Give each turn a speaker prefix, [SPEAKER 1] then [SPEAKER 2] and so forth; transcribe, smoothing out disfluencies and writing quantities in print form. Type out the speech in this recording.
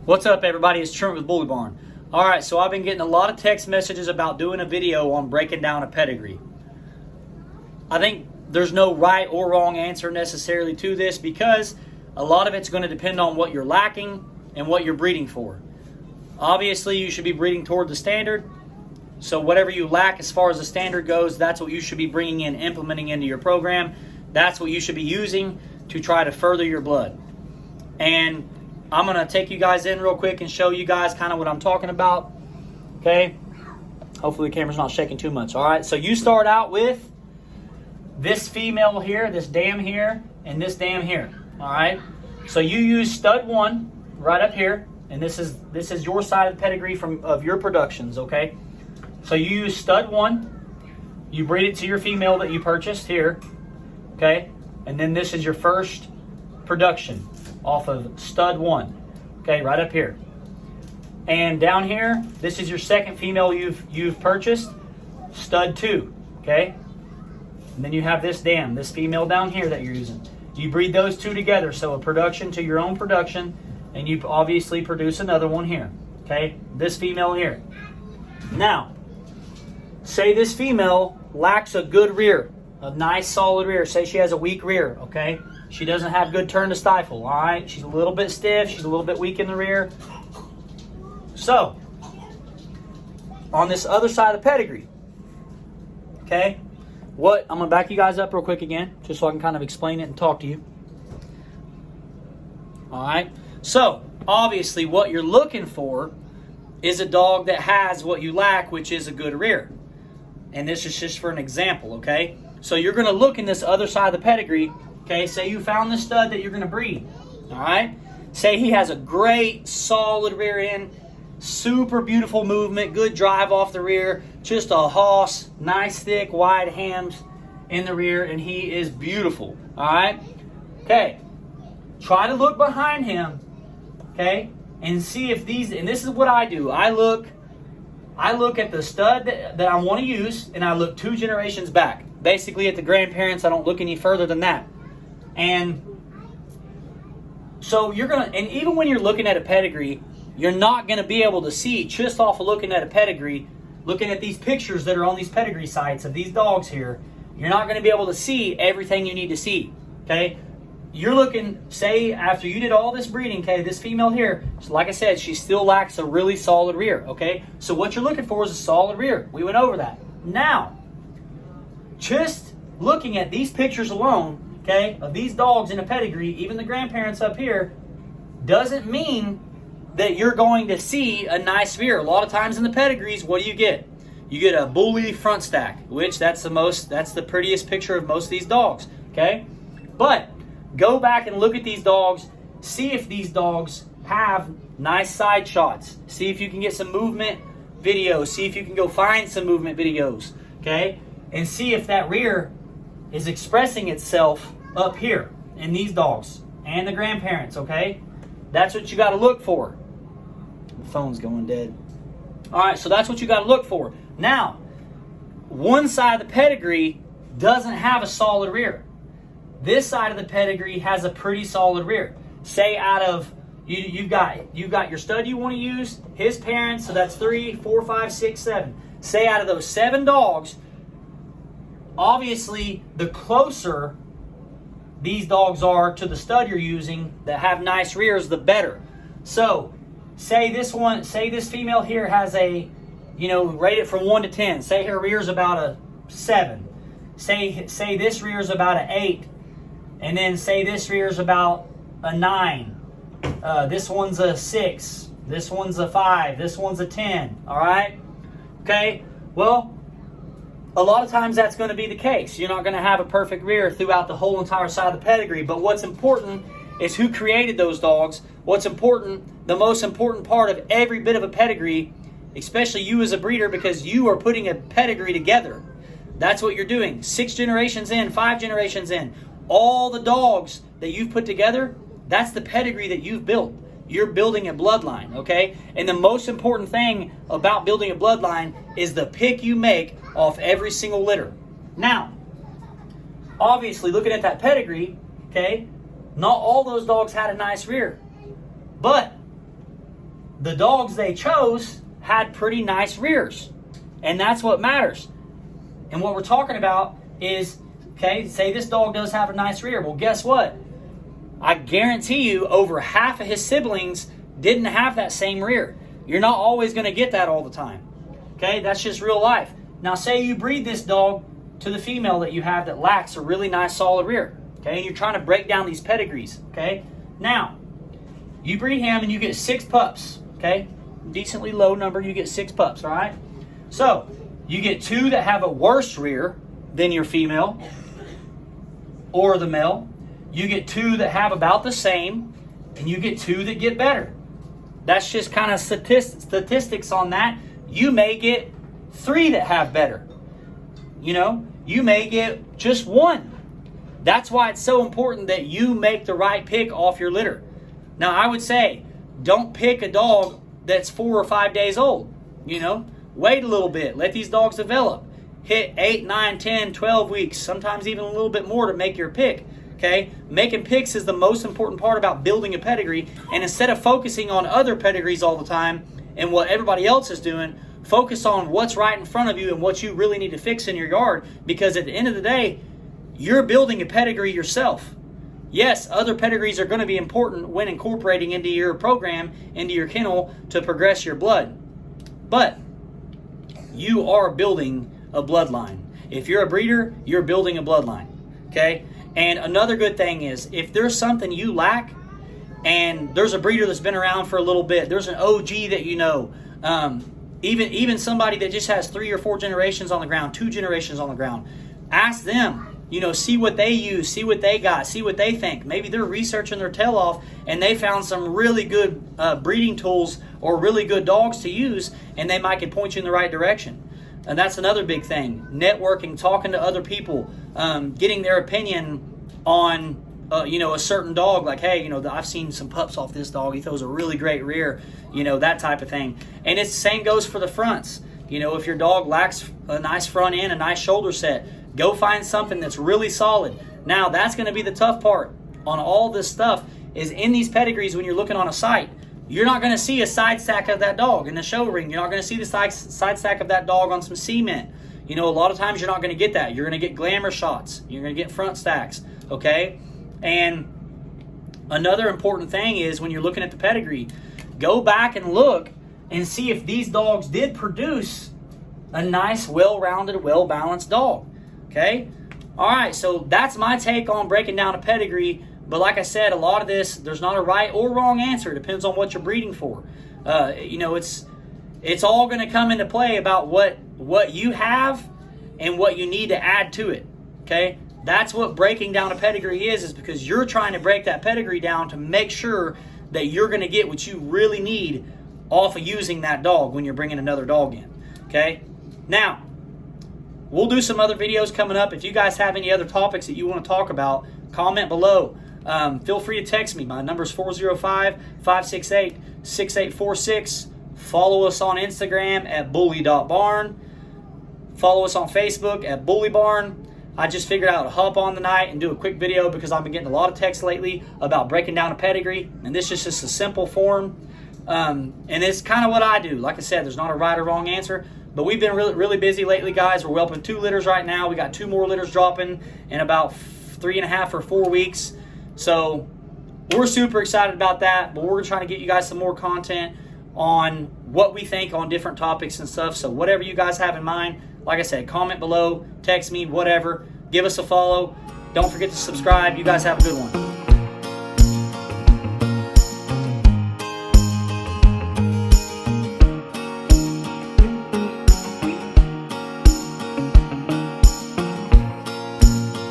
[SPEAKER 1] What's up, everybody? It's Trent with Bully Barn. Alright, so I've been getting a lot of text messages about doing a video on breaking down a pedigree. I think there's no right or wrong answer necessarily to this because a lot of it's going to depend on what you're lacking and what you're breeding for. Obviously, you should be breeding toward the standard. So whatever you lack as far as the standard goes, that's what you should be bringing in, implementing into your program. That's what you should be using to try to further your blood. And I'm going to take you guys in real quick and show you guys kind of what I'm talking about. Okay? Hopefully the camera's not shaking too much. All right, so you start out with this female here, this dam here, and this dam here. All right? So you use stud 1 right up here, and this is your side of the pedigree of your productions, okay? So you use stud 1, you breed it to your female that you purchased here, okay? And then this is your first production off of stud 1, okay, right up here. And down here, this is your second female you've purchased, stud 2, okay? And then you have this dam, this female down here that you're using. You breed those two together, so a production to your own production, and you obviously produce another one here, okay? This female here. Now, say this female lacks a good rear, a nice solid rear. Say she has a weak rear, okay? She doesn't have good turn to stifle, all right? She's a little bit stiff. She's a little bit weak in the rear. So, on this other side of the pedigree, okay, I'm going to back you guys up real quick again, just so I can kind of explain it and talk to you. All right? So, obviously, what you're looking for is a dog that has what you lack, which is a good rear. And this is just for an example, okay? So you're going to look in this other side of the pedigree. Okay, say you found the stud that you're going to breed, all right? Say he has a great, solid rear end, super beautiful movement, good drive off the rear, just a hoss, nice, thick, wide hams in the rear, and he is beautiful, all right? Okay, try to look behind him, okay, and see if these, and this is what I do. I look at the stud that I want to use, and I look 2 generations back. Basically, at the grandparents, I don't look any further than that. And so you're going to, and even when you're looking at a pedigree, you're not going to be able to see just off of looking at a pedigree, looking at these pictures that are on these pedigree sites of these dogs here, you're not going to be able to see everything you need to see, okay? You're looking, say after you did all this breeding, okay, this female here, like I said, she still lacks a really solid rear, okay? So what you're looking for is a solid rear. We went over that. Now, just looking at these pictures alone, okay, of these dogs in a pedigree, even the grandparents up here, doesn't mean that you're going to see a nice rear. A lot of times in the pedigrees, what do you get? You get a bully front stack, which that's the prettiest picture of most of these dogs, okay? But go back and look at these dogs, see if these dogs have nice side shots. See if you can get some movement videos. See if you can go find some movement videos, okay? And see if that rear is expressing itself up here in these dogs and the grandparents, okay? That's what you got to look for. The phone's going dead. All right, so that's what you got to look for. Now, one side of the pedigree doesn't have a solid rear. This side of the pedigree has a pretty solid rear. Say out of, you've got your stud you want to use, his parents, so that's 3, 4, 5, 6, 7. Say out of those 7 dogs, obviously, the closer these dogs are to the stud you're using that have nice rears, the better. So, say this female here has a, rate it from 1 to 10. Say her rear's about a 7. Say this rear's about an 8. And then say this rear's about a 9. This one's a 6. This one's a 5. This one's a 10. All right? Okay? Well, a lot of times that's going to be the case. You're not going to have a perfect rear throughout the whole entire side of the pedigree. But what's important is who created those dogs. What's important, the most important part of every bit of a pedigree, especially you as a breeder, because you are putting a pedigree together. That's what you're doing. 6 generations in, 5 generations in. All the dogs that you've put together, that's the pedigree that you've built. You're building a bloodline, okay? And the most important thing about building a bloodline is the pick you make off every single litter. Now, obviously, looking at that pedigree, okay, not all those dogs had a nice rear. But the dogs they chose had pretty nice rears. And that's what matters. And what we're talking about is, okay, say this dog does have a nice rear. Well, guess what? I guarantee you over half of his siblings didn't have that same rear. You're not always going to get that all the time. Okay, that's just real life. Now, say you breed this dog to the female that you have that lacks a really nice solid rear. Okay, and you're trying to break down these pedigrees. Okay, now, you breed him and you get 6 pups. Okay, decently low number, you get 6 pups, all right? So, you get 2 that have a worse rear than your female or the male. You get 2 that have about the same, and you get 2 that get better. That's just kind of statistics on that. You may get 3 that have better. You know, you may get just 1. That's why it's so important that you make the right pick off your litter. Now, I would say, don't pick a dog that's 4 or 5 days old. You know, wait a little bit. Let these dogs develop. Hit 8, 9, 10, 12 weeks, sometimes even a little bit more to make your pick. Okay, making picks is the most important part about building a pedigree. And instead of focusing on other pedigrees all the time and what everybody else is doing, focus on what's right in front of you and what you really need to fix in your yard. Because at the end of the day, you're building a pedigree yourself. Yes, other pedigrees are going to be important when incorporating into your program, into your kennel to progress your blood. But you are building a bloodline. If you're a breeder, you're building a bloodline. Okay? And another good thing is, if there's something you lack, and there's a breeder that's been around for a little bit, there's an OG that you know, even somebody that just has 3 or 4 generations on the ground, 2 generations on the ground, ask them, you know, see what they use, see what they got, see what they think. Maybe they're researching their tail off and they found some really good breeding tools or really good dogs to use, and they might could point you in the right direction. And that's another big thing. Networking, talking to other people, getting their opinion on, you know, a certain dog. Like, hey, you know, I've seen some pups off this dog. He throws a really great rear, you know, that type of thing. And it's the same goes for the fronts. You know, if your dog lacks a nice front end, a nice shoulder set, go find something that's really solid. Now, that's going to be the tough part on all this stuff is in these pedigrees when you're looking on a site. You're not going to see a side stack of that dog in the show ring. You're not going to see the side stack of that dog on some cement. You know, a lot of times you're not going to get that. You're going to get glamour shots. You're going to get front stacks, okay? And another important thing is when you're looking at the pedigree, go back and look and see if these dogs did produce a nice, well-rounded, well-balanced dog, okay? All right, so that's my take on breaking down a pedigree. But like I said, a lot of this, there's not a right or wrong answer. It depends on what you're breeding for. You know, it's all going to come into play about what you have and what you need to add to it, okay? That's what breaking down a pedigree is because you're trying to break that pedigree down to make sure that you're going to get what you really need off of using that dog when you're bringing another dog in, okay? Now, we'll do some other videos coming up. If you guys have any other topics that you want to talk about, comment below. Feel free to text me. My number is 405-568-6846. Follow us on Instagram at bully.barn. Follow us on Facebook at bullybarn. I just figured out to hop on tonight and do a quick video because I've been getting a lot of texts lately about breaking down a pedigree. And this is just a simple form. And it's kind of what I do. Like I said, there's not a right or wrong answer. But we've been really busy lately, guys. We're whelping 2 litters right now. We got 2 more litters dropping in about 3.5 or 4 weeks. So we're super excited about that, but we're trying to get you guys some more content on what we think on different topics and stuff. So whatever you guys have in mind, like I said, comment below, text me, whatever. Give us a follow. Don't forget to subscribe. You guys have a good one.